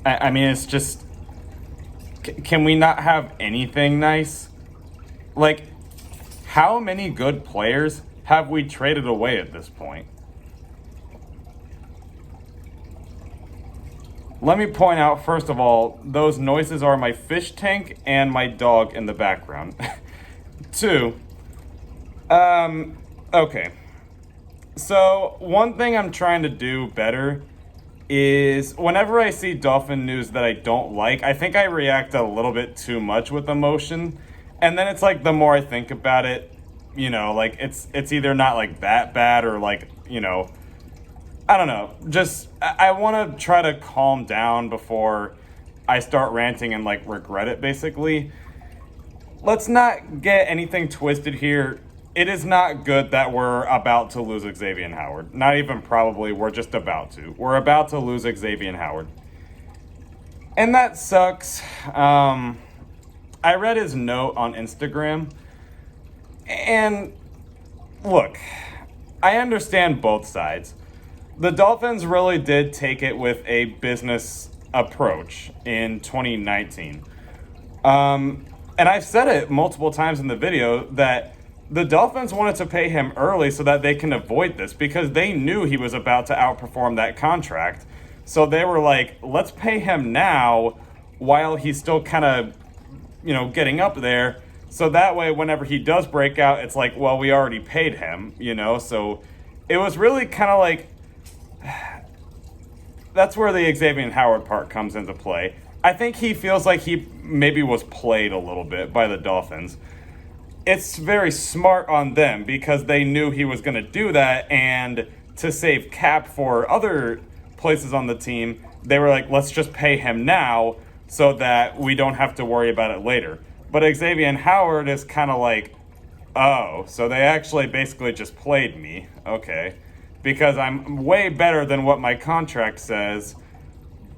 I mean, it's just, can we not have anything nice? Like, how many good players have we traded away at this point? Let me point out, first of all, those noises are my fish tank and my dog in the background. Two, okay. So, one thing I'm trying to do better is whenever I see Dolphin news that I don't like, I think I react a little bit too much with emotion. And then it's like the more I think about it, like it's either not like that bad or like, I don't know. Just I want to try to calm down before I start ranting and like regret it basically. Let's not get anything twisted here. It is not good that we're about to lose Xavien Howard. Not even probably, we're just about to. We're about to lose Xavien Howard. And that sucks. I read his note on Instagram. And look, I understand both sides. The Dolphins really did take it with a business approach in 2019. And I've said it multiple times in the video that the Dolphins wanted to pay him early so that they can avoid this because they knew he was about to outperform that contract. So they were like, let's pay him now while he's still kind of, getting up there. So that way, whenever he does break out, it's like, well, we already paid him, So it was really kind of like, that's where the Xavien Howard part comes into play. I think he feels like he maybe was played a little bit by the Dolphins. It's very smart on them because they knew he was going to do that, and to save cap for other places on the team, they were like, let's just pay him now so that we don't have to worry about it later. But Xavien Howard is kind of like, oh, so they actually basically just played me. Okay. Because I'm way better than what my contract says,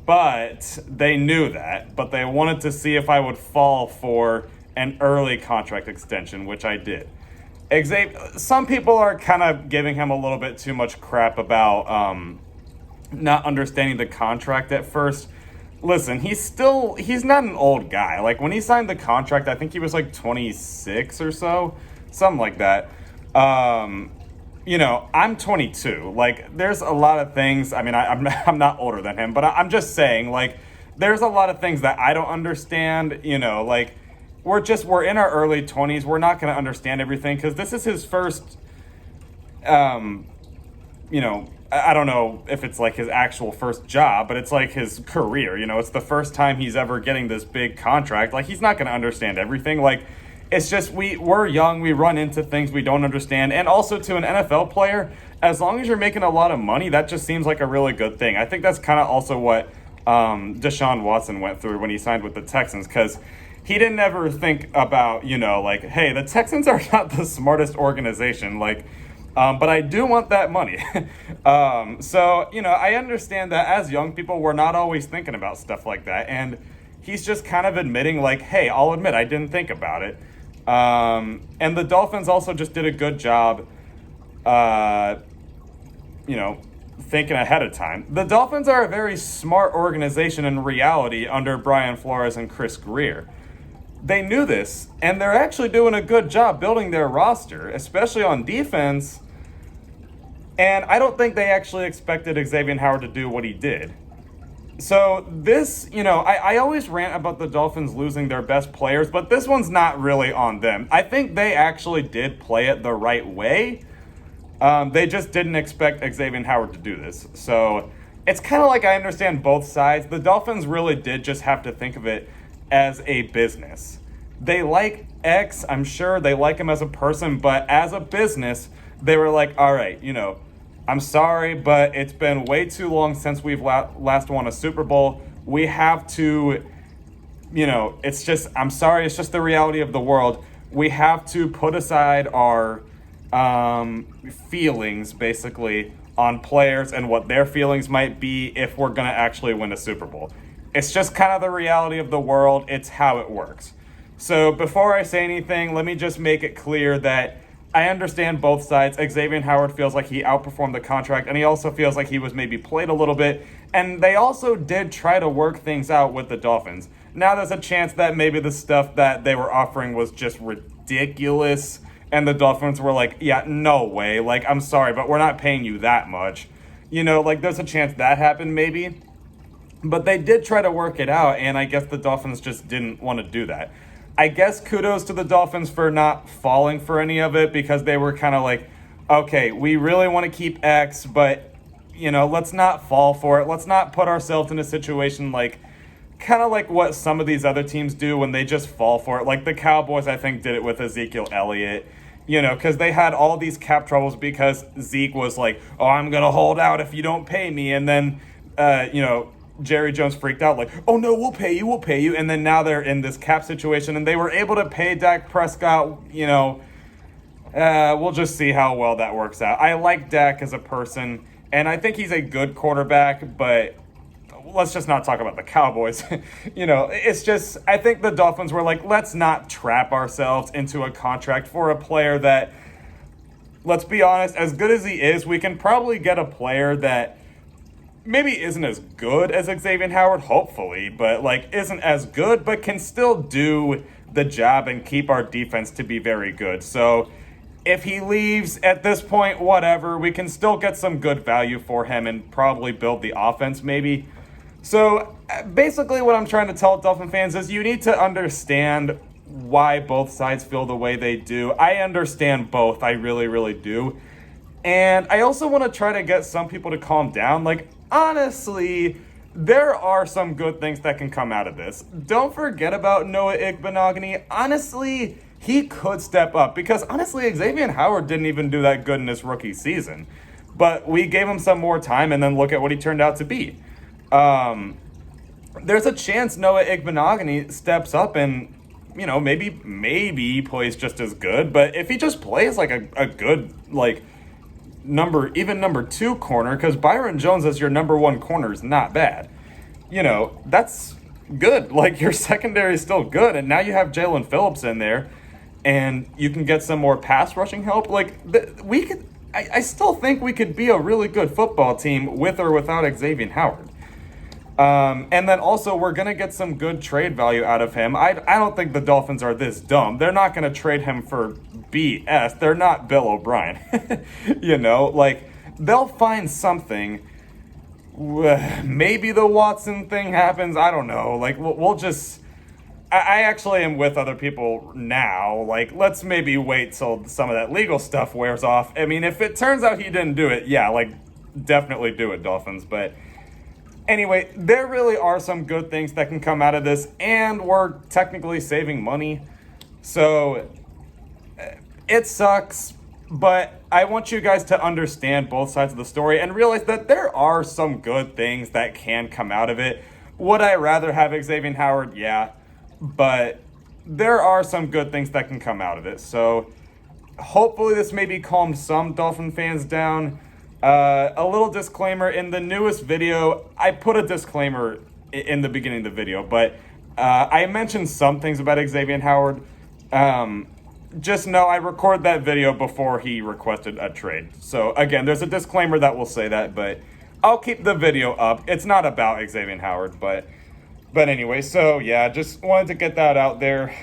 but they knew that. But they wanted to see if I would fall for an early contract extension, which I did. Some people are kind of giving him a little bit too much crap about not understanding the contract at first. Listen, he's not an old guy. Like, when he signed the contract, I think he was like 26 or so, something like that. I'm 22. Like, there's a lot of things. I mean, I'm not older than him, but I'm just saying, like, there's a lot of things that I don't understand. Like, we're in our early 20s. We're not going to understand everything because this is his first, I don't know if it's like his actual first job, but it's like his career. It's the first time he's ever getting this big contract. Like, he's not going to understand everything. Like, it's just we're young. We run into things we don't understand. And also, to an NFL player, as long as you're making a lot of money, that just seems like a really good thing. I think that's kind of also what Deshaun Watson went through when he signed with the Texans, because he didn't ever think about, like, hey, the Texans are not the smartest organization. Like, but I do want that money. So, I understand that as young people, we're not always thinking about stuff like that. And he's just kind of admitting, like, hey, I'll admit I didn't think about it. And the Dolphins also just did a good job, thinking ahead of time. The Dolphins are a very smart organization in reality under Brian Flores and Chris Greer. They knew this, and they're actually doing a good job building their roster, especially on defense. And I don't think they actually expected Xavien Howard to do what he did. So this, I always rant about the Dolphins losing their best players, but this one's not really on them. I think they actually did play it the right way. They just didn't expect Xavien Howard to do this. So it's kind of like I understand both sides. The Dolphins really did just have to think of it as a business. They like X, I'm sure they like him as a person, but as a business, they were like, all right, I'm sorry, but it's been way too long since we've last won a Super Bowl. We have to, I'm sorry, it's just the reality of the world. We have to put aside our feelings, basically, on players and what their feelings might be if we're going to actually win a Super Bowl. It's just kind of the reality of the world. It's how it works. So before I say anything, let me just make it clear that I understand both sides. Xavien Howard feels like he outperformed the contract, and he also feels like he was maybe played a little bit. And they also did try to work things out with the Dolphins. Now there's a chance that maybe the stuff that they were offering was just ridiculous, and the Dolphins were like, yeah, no way. Like, I'm sorry, but we're not paying you that much. You know, like, there's a chance that happened maybe. But they did try to work it out, and I guess the Dolphins just didn't want to do that. I guess kudos to the Dolphins for not falling for any of it, because they were kind of like, okay, we really want to keep X, but, you know, let's not fall for it. Let's not put ourselves in a situation like, kind of like what some of these other teams do when they just fall for it. Like the Cowboys, I think, did it with Ezekiel Elliott, you know, because they had all these cap troubles because Zeke was like, oh, I'm going to hold out if you don't pay me. And then, you know, Jerry Jones freaked out like, oh, no, we'll pay you. And then now they're in this cap situation, and they were able to pay Dak Prescott, you know. We'll just see how well that works out. I like Dak as a person, and I think he's a good quarterback, but let's just not talk about the Cowboys. You know, it's just, I think the Dolphins were like, let's not trap ourselves into a contract for a player that, let's be honest, as good as he is, we can probably get a player that maybe isn't as good as Xavien Howard, hopefully, but like isn't as good, but can still do the job and keep our defense to be very good. So if he leaves at this point, whatever, we can still get some good value for him and probably build the offense maybe. So basically what I'm trying to tell Dolphin fans is you need to understand why both sides feel the way they do. I understand both. I really, really do. And I also want to try to get some people to calm down. Like, honestly, there are some good things that can come out of this. Don't forget about Noah Igbenogany. Honestly, he could step up because, honestly, Xavien Howard didn't even do that good in his rookie season. But we gave him some more time, and then look at what he turned out to be. There's a chance Noah Igbenogany steps up and, you know, maybe he plays just as good. But if he just plays like a good, like, number 2 corner, because Byron Jones as your number 1 corner is not bad. You know, that's good. Like, your secondary is still good, and now you have Jalen Phillips in there, and you can get some more pass rushing help. Like, I still think we could be a really good football team with or without Xavien Howard. And then also we're going to get some good trade value out of him. I don't think the Dolphins are this dumb. They're not going to trade him for BS. They're not Bill O'Brien. You know, like, they'll find something. Maybe the Watson thing happens. I don't know. Like, we'll just... I actually am with other people now. Like, let's maybe wait till some of that legal stuff wears off. I mean, if it turns out he didn't do it, yeah, like, definitely do it, Dolphins. But anyway, there really are some good things that can come out of this, and we're technically saving money. So it sucks, but I want you guys to understand both sides of the story and realize that there are some good things that can come out of it. Would I rather have Xavien Howard? Yeah. But there are some good things that can come out of it. So hopefully this maybe calms some Dolphin fans down. A little disclaimer, in the newest video, I put a disclaimer in the beginning of the video, but I mentioned some things about Xavien Howard. Just know I recorded that video before he requested a trade. So again, there's a disclaimer that will say that, but I'll keep the video up. It's not about Xavien Howard, but anyway, so yeah, just wanted to get that out there.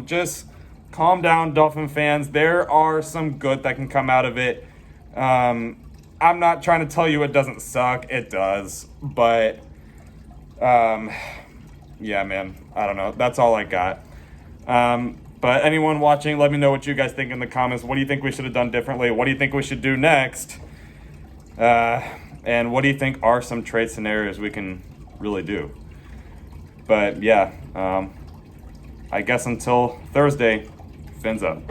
Just calm down, Dolphin fans. There are some good that can come out of it. I'm not trying to tell you it doesn't suck. It does. But, yeah, man, I don't know. That's all I got. But anyone watching, let me know what you guys think in the comments. What do you think we should have done differently? What do you think we should do next? And what do you think are some trade scenarios we can really do? But yeah, I guess until Thursday, fins up.